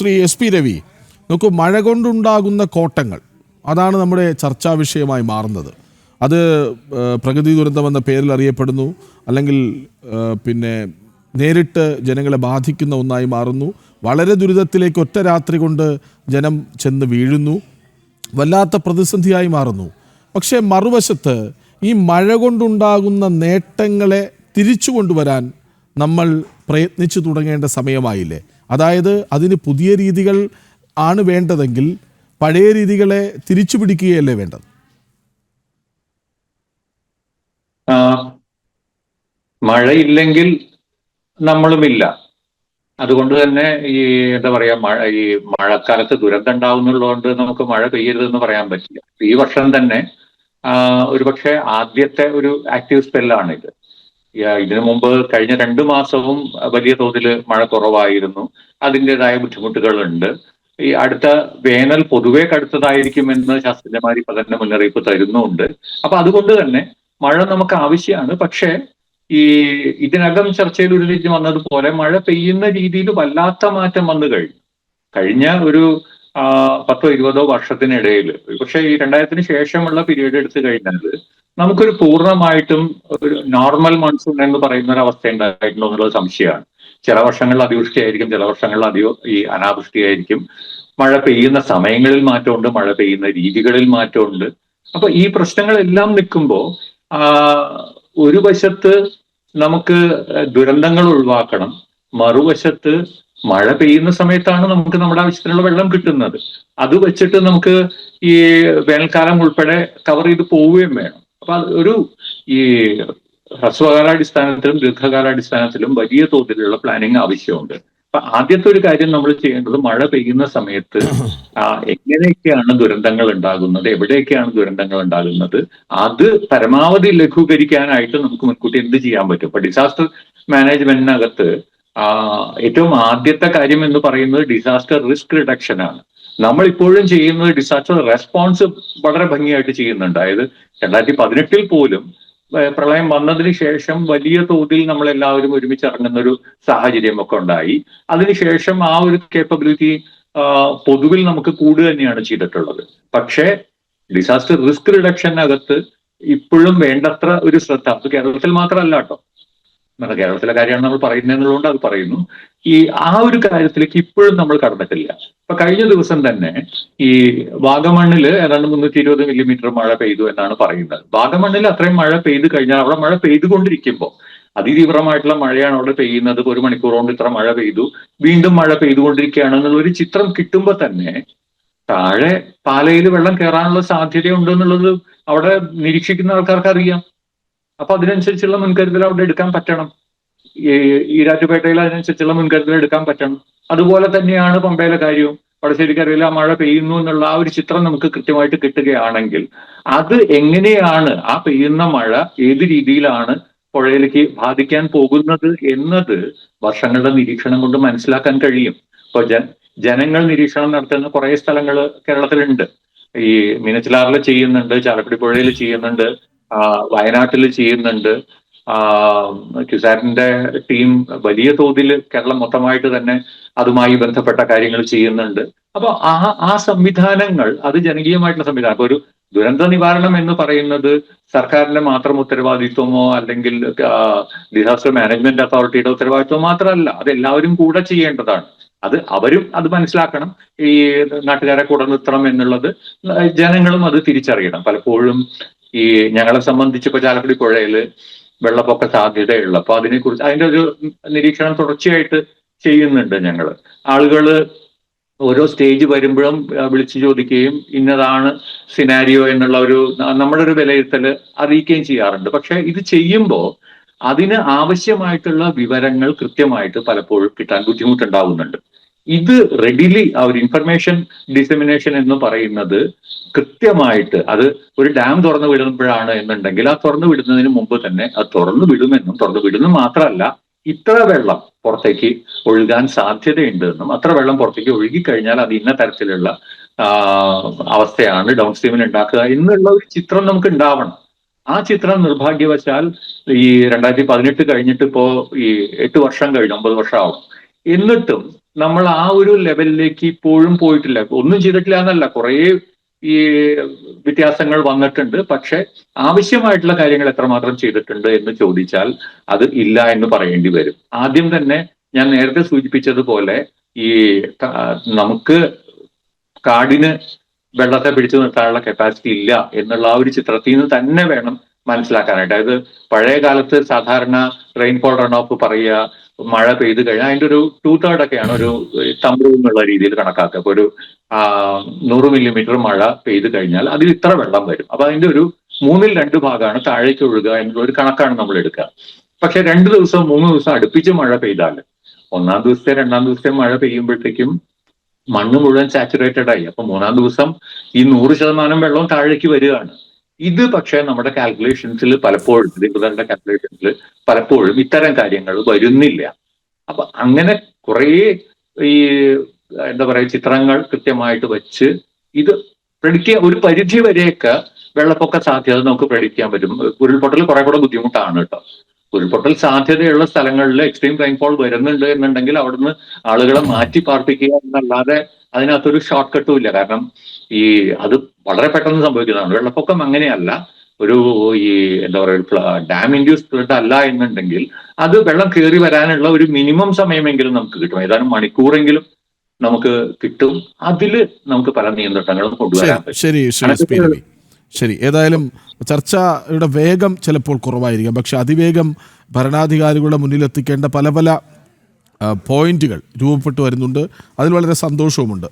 Shri SP Ravi, നോക്കൂ, മഴ കൊണ്ടുണ്ടാകുന്ന കോട്ടങ്ങൾ അതാണ് നമ്മുടെ ചർച്ചാ വിഷയമായി മാറുന്നത്. അത് പ്രകൃതി ദുരന്തമെന്ന പേരിൽ അറിയപ്പെടുന്നു, അല്ലെങ്കിൽ പിന്നെ നേരിട്ട് ജനങ്ങളെ ബാധിക്കുന്ന ഒന്നായി മാറുന്നു. വളരെ ദുരിതത്തിലേക്ക് ഒറ്റ രാത്രി കൊണ്ട് ജനം ചെന്ന് വീഴുന്നു, വല്ലാത്ത പ്രതിസന്ധിയായി മാറുന്നു. പക്ഷേ മറുവശത്ത് ഈ മഴ കൊണ്ടുണ്ടാകുന്ന നേട്ടങ്ങളെ തിരിച്ചു കൊണ്ടുവരാൻ നമ്മൾ പ്രയത്നിച്ചു തുടങ്ങേണ്ട സമയമായില്ലേ? അതായത് അതിന് പുതിയ രീതികൾ ആണ് വേണ്ടതെങ്കിൽ പഴയ രീതികളെ തിരിച്ചു പിടിക്കുകയല്ലേ വേണ്ടത്? മഴയില്ലെങ്കിൽ നമ്മളുമില്ല. അതുകൊണ്ട് തന്നെ ഈ എന്താ പറയാ, ഈ മഴക്കാലത്ത് ദുരന്തം ഉണ്ടാവുന്നുള്ളതുകൊണ്ട് നമുക്ക് മഴ പെയ്യരുതെന്ന് പറയാൻ പറ്റില്ല. ഈ വർഷം തന്നെ ഒരുപക്ഷെ ആദ്യത്തെ ഒരു ആക്റ്റീവ് സ്പെല്ലാണിത്. ഇതിനു മുമ്പ് കഴിഞ്ഞ 2 മാസവും വലിയ തോതിൽ മഴ കുറവായിരുന്നു. അതിൻ്റെതായ ബുദ്ധിമുട്ടുകളുണ്ട്. ഈ അടുത്ത വേനൽ പൊതുവെ കടുത്തതായിരിക്കുമെന്ന് ശാസ്ത്രജ്ഞന്മാർ ഇപ്പൊ തന്നെ മുന്നറിയിപ്പ് തരുന്നുണ്ട്. അപ്പൊ അതുകൊണ്ട് തന്നെ മഴ നമുക്ക് ആവശ്യമാണ്. പക്ഷേ ഈ ഇതിനകം ചർച്ചയിൽ ഉരുത്തിരിഞ്ഞ് വന്നതുപോലെ മഴ പെയ്യുന്ന രീതിയിൽ വല്ലാത്ത മാറ്റം വന്നു കഴിഞ്ഞ ഒരു 10-20 വർഷത്തിനിടയിൽ, പക്ഷേ ഈ 2000-ന് ശേഷമുള്ള പീരീഡ് എടുത്തു കഴിഞ്ഞാൽ നമുക്കൊരു പൂർണ്ണമായിട്ടും ഒരു നോർമൽ മൺസൂൺ എന്ന് പറയുന്ന ഒരു അവസ്ഥ ഉണ്ടായിട്ടുണ്ടോ എന്നുള്ളത് സംശയമാണ്. ചില വർഷങ്ങളിൽ അതിവൃഷ്ടിയായിരിക്കും, ചില വർഷങ്ങളിൽ ഈ അനാവൃഷ്ടിയായിരിക്കും. മഴ പെയ്യുന്ന സമയങ്ങളിൽ മാറ്റമുണ്ട്, മഴ പെയ്യുന്ന രീതികളിൽ മാറ്റമുണ്ട്. അപ്പൊ ഈ പ്രശ്നങ്ങളെല്ലാം നിൽക്കുമ്പോൾ ഒരു വശത്ത് നമുക്ക് ദുരന്തങ്ങൾ ഒഴിവാക്കണം, മറുവശത്ത് മഴ പെയ്യുന്ന സമയത്താണ് നമുക്ക് നമ്മുടെ ആവശ്യത്തിനുള്ള വെള്ളം കിട്ടുന്നത്. അത് വെച്ചിട്ട് നമുക്ക് ഈ വേനൽക്കാലം ഉൾപ്പെടെ കവർ ചെയ്ത് പോവുകയും വേണം. അപ്പൊ ഈ ഹ്രസ്വകാലാടിസ്ഥാനത്തിലും ദീർഘകാലാടിസ്ഥാനത്തിലും വലിയ തോതിലുള്ള പ്ലാനിങ് ആവശ്യമുണ്ട്. അപ്പൊ ആദ്യത്തെ ഒരു കാര്യം നമ്മൾ ചെയ്യേണ്ടത്, മഴ പെയ്യുന്ന സമയത്ത് എങ്ങനെയൊക്കെയാണ് ദുരന്തങ്ങൾ ഉണ്ടാകുന്നത്, എവിടെയൊക്കെയാണ് ദുരന്തങ്ങൾ ഉണ്ടാകുന്നത്, അത് പരമാവധി ലഘൂകരിക്കാനായിട്ട് നമുക്ക് മുൻകൂട്ടി എന്ത് ചെയ്യാൻ പറ്റും. ഇപ്പൊ ഡിസാസ്റ്റർ മാനേജ്മെന്റിനകത്ത് ഏറ്റവും ആദ്യത്തെ കാര്യം എന്ന് പറയുന്നത് ഡിസാസ്റ്റർ റിസ്ക് റിഡക്ഷൻ ആണ്. നമ്മൾ ഇപ്പോഴും ചെയ്യുന്നത് ഡിസാസ്റ്റർ റെസ്പോൺസ് വളരെ ഭംഗിയായിട്ട് ചെയ്യുന്നുണ്ട്. അതായത് 2018 പോലും പ്രളയം വന്നതിന് ശേഷം വലിയ തോതിൽ നമ്മൾ എല്ലാവരും ഒരുമിച്ച് ഇറങ്ങുന്ന ഒരു സാഹചര്യമൊക്കെ ഉണ്ടായി. അതിനുശേഷം ആ ഒരു കേപ്പബിലിറ്റി പൊതുവിൽ നമുക്ക് കൂടുക തന്നെയാണ് ചെയ്തിട്ടുള്ളത്. പക്ഷേ ഡിസാസ്റ്റർ റിസ്ക് റിഡക്ഷനകത്ത് ഇപ്പോഴും വേണ്ടത്ര ഒരു ശ്രദ്ധ, അത് കേരളത്തിൽ മാത്രമല്ല കേട്ടോ, കേരളത്തിലെ കാര്യമാണ് നമ്മൾ പറയുന്നതെന്നുള്ളതുകൊണ്ട് അത് പറയുന്നു. ആ ഒരു കാര്യത്തിലേക്ക് ഇപ്പോഴും നമ്മൾ കടന്നിട്ടില്ല. ഇപ്പൊ കഴിഞ്ഞ ദിവസം തന്നെ ഈ വാഗമണ്ണിൽ ഏതാണ്ട് 320 മില്ലിമീറ്റർ മഴ പെയ്തു എന്നാണ് പറയുന്നത്. വാഗമണ്ണിൽ അത്രയും മഴ പെയ്തു കഴിഞ്ഞാൽ അവിടെ മഴ പെയ്തുകൊണ്ടിരിക്കുമ്പോൾ, അതിതീവ്രമായിട്ടുള്ള മഴയാണ് അവിടെ പെയ്യുന്നത്, 1 മണിക്കൂർ കൊണ്ട് ഇത്ര മഴ പെയ്തു, വീണ്ടും മഴ പെയ്തുകൊണ്ടിരിക്കുകയാണ് എന്നുള്ളൊരു ചിത്രം കിട്ടുമ്പോൾ തന്നെ താഴെ പാലയിൽ വെള്ളം കയറാനുള്ള സാധ്യതയുണ്ടെന്നുള്ളത് അവിടെ നിരീക്ഷിക്കുന്ന ആൾക്കാർക്ക് അറിയാം. അപ്പൊ അതിനനുസരിച്ചുള്ള മുൻകരുതൽ അവിടെ എടുക്കാൻ പറ്റണം. ഈരാറ്റുപേട്ടയിൽ അതിനനുസരിച്ചുള്ള മുൻകരുതൽ എടുക്കാൻ പറ്റണം. അതുപോലെ തന്നെയാണ് പമ്പയിലെ കാര്യവും. വടശ്ശേരിക്കരയിൽ ആ മഴ പെയ്യുന്നു എന്നുള്ള ആ ഒരു ചിത്രം നമുക്ക് കൃത്യമായിട്ട് കിട്ടുകയാണെങ്കിൽ അത് എങ്ങനെയാണ്, ആ പെയ്യുന്ന മഴ ഏത് രീതിയിലാണ് പുഴയിലേക്ക് ബാധിക്കാൻ പോകുന്നത് എന്നത് വർഷങ്ങളുടെ നിരീക്ഷണം കൊണ്ട് മനസ്സിലാക്കാൻ കഴിയും. ഇപ്പൊ ജനങ്ങൾ നിരീക്ഷണം നടത്തുന്ന കുറെ സ്ഥലങ്ങൾ കേരളത്തിലുണ്ട്. ഈ മീനച്ചിലാറിൽ ചെയ്യുന്നുണ്ട്, ചാലക്കുടി പുഴയിൽ ചെയ്യുന്നുണ്ട്, വയനാട്ടിൽ ചെയ്യുന്നുണ്ട്. ക്യുസാറ്റിന്റെ ടീം വലിയ തോതിൽ കേരളം മൊത്തമായിട്ട് തന്നെ അതുമായി ബന്ധപ്പെട്ട കാര്യങ്ങൾ ചെയ്യുന്നുണ്ട്. അപ്പൊ ആ സംവിധാനങ്ങൾ, അത് ജനകീയമായിട്ടുള്ള സംവിധാനം. ഇപ്പൊ ഒരു ദുരന്ത നിവാരണം എന്ന് പറയുന്നത് സർക്കാരിന്റെ മാത്രം ഉത്തരവാദിത്വമോ അല്ലെങ്കിൽ ഡിസാസ്റ്റർ മാനേജ്മെന്റ് അതോറിറ്റിയുടെ ഉത്തരവാദിത്വമോ മാത്രമല്ല, അത് എല്ലാവരും കൂടെ ചെയ്യേണ്ടതാണ്. അവരും അത് മനസ്സിലാക്കണം. ഈ നാട്ടുകാരെ കൂടെ നിർത്തണം എന്നുള്ളത് ജനങ്ങളും അത് തിരിച്ചറിയണം. പലപ്പോഴും ഈ ഞങ്ങളെ സംബന്ധിച്ച് ഇപ്പൊ ചാലക്കുടി പുഴയില് വെള്ളപ്പൊക്ക സാധ്യതയുള്ള, അപ്പൊ അതിനെക്കുറിച്ച് അതിന്റെ ഒരു നിരീക്ഷണം തുടർച്ചയായിട്ട് ചെയ്യുന്നുണ്ട് ഞങ്ങള്. ആളുകള് ഓരോ സ്റ്റേജ് വരുമ്പോഴും വിളിച്ചു ചോദിക്കുകയും ഇന്നതാണ് സിനാരിയോ എന്നുള്ള നമ്മുടെ ഒരു വിലയിരുത്തല് അറിയിക്കുകയും ചെയ്യാറുണ്ട്. പക്ഷെ ഇത് ചെയ്യുമ്പോൾ അതിന് ആവശ്യമായിട്ടുള്ള വിവരങ്ങൾ കൃത്യമായിട്ട് പലപ്പോഴും കിട്ടാൻ ബുദ്ധിമുട്ടുണ്ടാവുന്നുണ്ട്. ഇത് റെഡിലി ഒരു ഇൻഫർമേഷൻ ഡിസെമിനേഷൻ എന്ന് പറയുന്നത് കൃത്യമായിട്ട്, അത് ഒരു ഡാം തുറന്നു വിടുമ്പോഴാണ് എന്നുണ്ടെങ്കിൽ ആ തുറന്നു വിടുന്നതിന് മുമ്പ് തന്നെ അത് തുറന്നു വിടുമെന്നും, തുറന്നു വിടുന്നു മാത്രമല്ല ഇത്ര വെള്ളം പുറത്തേക്ക് ഒഴുകാൻ സാധ്യതയുണ്ട് എന്നും, അത്ര വെള്ളം പുറത്തേക്ക് ഒഴുകിക്കഴിഞ്ഞാൽ അത് ഇന്ന തരത്തിലുള്ള അവസ്ഥയാണ് ഡൗൺ സ്ട്രീമിൽ ഉണ്ടാക്കുക എന്നുള്ള ഒരു ചിത്രം നമുക്ക് ഉണ്ടാവണം. ആ ചിത്രം നിർഭാഗ്യവശാൽ ഈ 2018 കഴിഞ്ഞിട്ട് ഇപ്പോ ഈ 8 വർഷം കഴിഞ്ഞു, 9 വർഷം ആവും. എന്നിട്ടും നമ്മൾ ആ ഒരു ലെവലിലേക്ക് ഇപ്പോഴും പോയിട്ടില്ല. ഒന്നും ചെയ്തിട്ടില്ല എന്നല്ല, കുറേ ഈ വ്യത്യാസങ്ങൾ വന്നിട്ടുണ്ട്. പക്ഷെ ആവശ്യമായിട്ടുള്ള കാര്യങ്ങൾ എത്രമാത്രം ചെയ്തിട്ടുണ്ട് എന്ന് ചോദിച്ചാൽ അത് ഇല്ല എന്ന് പറയേണ്ടി വരും. ആദ്യം തന്നെ ഞാൻ നേരത്തെ സൂചിപ്പിച്ചതുപോലെ ഈ നമുക്ക് കാടിന് വെള്ളത്തെ പിടിച്ചു നിർത്താനുള്ള കപ്പാസിറ്റി ഇല്ല എന്നുള്ള ആ ഒരു ചിത്രത്തിൽ നിന്ന് തന്നെ വേണം മനസ്സിലാക്കാനായിട്ട്. അതായത് പഴയ കാലത്ത് സാധാരണ റെയിൻഫോൾ റൺ ഓഫ് പറയുക, മഴ പെയ്തു കഴിഞ്ഞാൽ അതിന്റെ ഒരു 2/3 ഒക്കെയാണ് ഒരു തമ്പ് എന്നുള്ള രീതിയിൽ കണക്കാക്കുക. അപ്പൊ ഒരു 100 മില്ലിമീറ്റർ മഴ പെയ്തു കഴിഞ്ഞാൽ അതിൽ ഇത്ര വെള്ളം വരും. അപ്പൊ അതിന്റെ ഒരു 2/3 ഭാഗമാണ് താഴേക്ക് ഒഴുകുക എന്നുള്ള ഒരു കണക്കാണ് നമ്മൾ എടുക്കുക. പക്ഷെ 2 ദിവസം 3 ദിവസം അടുപ്പിച്ച് മഴ പെയ്താൽ ഒന്നാം ദിവസത്തെ 2ാം ദിവസത്തെ മഴ പെയ്യുമ്പോഴത്തേക്കും മണ്ണ് മുഴുവൻ സാച്ചുറേറ്റഡ് ആയി. അപ്പൊ 3ാം ദിവസം ഈ 100% വെള്ളം താഴേക്ക് വരികയാണ്. ഇത് പക്ഷേ നമ്മുടെ കാൽക്കുലേഷൻസിൽ പലപ്പോഴും ദീപുതന്റെ കാൽക്കുലേഷൻസിൽ പലപ്പോഴും ഇത്തരം കാര്യങ്ങൾ വരുന്നില്ല. അപ്പൊ അങ്ങനെ കുറേ ഈ എന്താ പറയുക ചിത്രങ്ങൾ കൃത്യമായിട്ട് വെച്ച് ഇത് പ്രെഡിക്റ്റ് ഒരു പരിധി വരെയൊക്കെ വെള്ളപ്പൊക്ക സാധ്യത നമുക്ക് പ്രെഡിക്റ്റ് ചെയ്യാൻ പറ്റും. ഉരുൾപൊട്ടൽ കുറെ കൂടെ ബുദ്ധിമുട്ടാണ് കേട്ടോ. ഉരുൾപൊട്ടൽ സാധ്യതയുള്ള സ്ഥലങ്ങളിൽ എക്സ്ട്രീം റെയിൻഫോൾ വരുന്നുണ്ട് എന്നുണ്ടെങ്കിൽ അവിടുന്ന് ആളുകളെ മാറ്റി പാർപ്പിക്കുക എന്നല്ലാതെ അതിനകത്തൊരു ഷോർട്ട് കട്ടും ഇല്ല. കാരണം ഈ അത് വളരെ പെട്ടെന്ന് സംഭവിക്കുന്നതാണ്. വെള്ളപ്പൊക്കം അങ്ങനെയല്ല. ഒരു ഈ എന്താ പറയുക ഡാം ഇൻഡ്യൂസ് ഫ്ലഡ് അല്ല എന്നുണ്ടെങ്കിൽ അത് വെള്ളം കയറി വരാനുള്ള ഒരു മിനിമം സമയമെങ്കിലും നമുക്ക് കിട്ടും. ഏതാനും മണിക്കൂറെങ്കിലും നമുക്ക് കിട്ടും. അതില് നമുക്ക് പല നിയന്ത്രണങ്ങളും കൊണ്ടുവരാൻ പറ്റും. ശരി, ഏതായാലും ചർച്ചയുടെ വേഗം ചിലപ്പോൾ കുറവായിരിക്കാം. പക്ഷെ അതിവേഗം ഭരണാധികാരികളുടെ മുന്നിലെത്തിക്കേണ്ട പല പല പോയിന്റുകൾ രൂപപ്പെട്ടു വരുന്നുണ്ട്. അതിൽ വളരെ സന്തോഷവുമുണ്ട്.